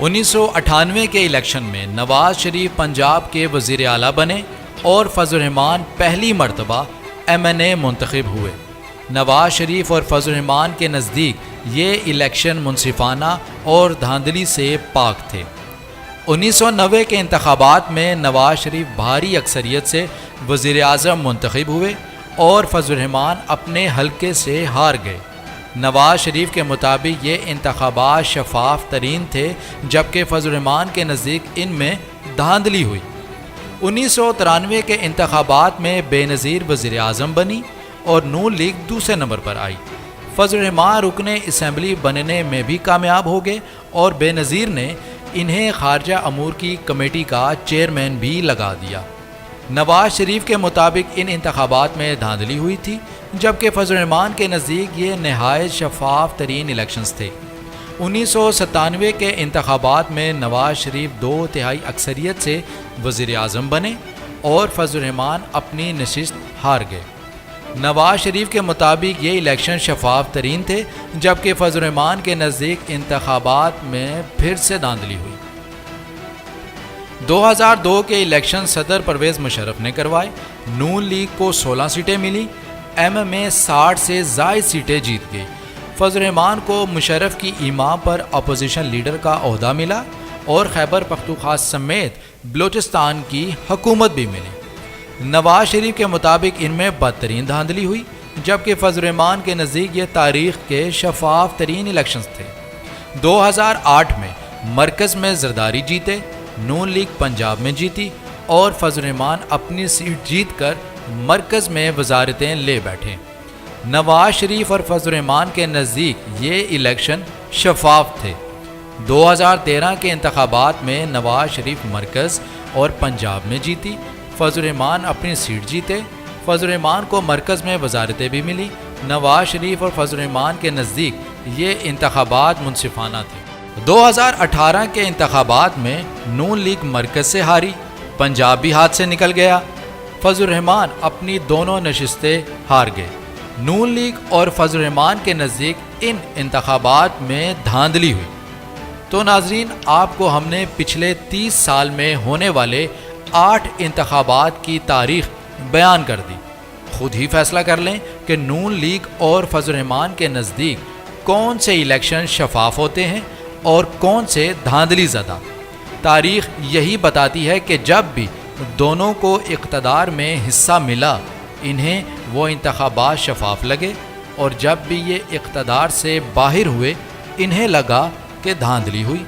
1998 کے الیکشن میں نواز شریف پنجاب کے وزیر اعلیٰ بنے اور فضل الرحمان پہلی مرتبہ MNA منتخب ہوئے۔ نواز شریف اور فضل الرحمان کے نزدیک یہ الیکشن منصفانہ اور دھاندلی سے پاک تھے۔ 1990 کے انتخابات میں نواز شریف بھاری اکثریت سے وزیر اعظم منتخب ہوئے اور فضل الرحمان اپنے حلقے سے ہار گئے۔ نواز شریف کے مطابق یہ انتخابات شفاف ترین تھے، جبکہ فضل الرحمان کے نزدیک ان میں دھاندلی ہوئی۔ 1993 کے انتخابات میں بے نظیر وزیر اعظم بنی اور نون لیگ دوسرے نمبر پر آئی۔ فضل الرحمان رکن اسمبلی بننے میں بھی کامیاب ہو گئے اور بے نظیر نے انہیں خارجہ امور کی کمیٹی کا چیئرمین بھی لگا دیا۔ نواز شریف کے مطابق ان انتخابات میں دھاندلی ہوئی تھی، جبکہ فضل الرحمان کے نزدیک یہ نہایت شفاف ترین الیکشنز تھے۔ 1997 کے انتخابات میں نواز شریف 2/3 اکثریت سے وزیر اعظم بنے اور فضل الرحمان اپنی نشست ہار گئے۔ نواز شریف کے مطابق یہ الیکشن شفاف ترین تھے، جبکہ فضل الرحمان کے نزدیک انتخابات میں پھر سے دھاندلی ہوئی۔ 2002 کے الیکشن صدر پرویز مشرف نے کروائے۔ نون لیگ کو 16 سیٹیں ملی، MMA 60 سے زائد سیٹیں جیت گئی۔ فضل الرحمان کو مشرف کی ایما پر اپوزیشن لیڈر کا عہدہ ملا اور خیبر پختونخوا سمیت بلوچستان کی حکومت بھی ملی۔ نواز شریف کے مطابق ان میں بدترین دھاندلی ہوئی، جبکہ فضل الرحمان کے نزدیک یہ تاریخ کے شفاف ترین الیکشنز تھے۔ 2008 میں مرکز میں زرداری جیتے، نون لیگ پنجاب میں جیتی اور فضل الرحمان اپنی سیٹ جیت کر مرکز میں وزارتیں لے بیٹھے۔ نواز شریف اور فضل الرحمان کے نزدیک یہ الیکشن شفاف تھے۔ 2013 کے انتخابات میں نواز شریف مرکز اور پنجاب میں جیتی، فضل الرحمان اپنی سیٹ جیتے۔ فضل الرحمان کو مرکز میں وزارتیں بھی ملی۔ نواز شریف اور فضل الرحمان کے نزدیک یہ انتخابات منصفانہ تھے۔ 2018 کے انتخابات میں نون لیگ مرکز سے ہاری، پنجاب بھی ہاتھ سے نکل گیا۔ فضل الرحمان اپنی دونوں نشستیں ہار گئے۔ نون لیگ اور فضل الرحمان کے نزدیک ان انتخابات میں دھاندلی ہوئی۔ تو ناظرین، آپ کو ہم نے پچھلے 30 سال میں ہونے والے 8 انتخابات کی تاریخ بیان کر دی۔ خود ہی فیصلہ کر لیں کہ نون لیگ اور فضل الرحمان کے نزدیک کون سے الیکشن شفاف ہوتے ہیں اور کون سے دھاندلی زدہ۔ تاریخ یہی بتاتی ہے کہ جب بھی دونوں کو اقتدار میں حصہ ملا، انہیں وہ انتخابات شفاف لگے، اور جب بھی یہ اقتدار سے باہر ہوئے، انہیں لگا کہ دھاندلی ہوئی۔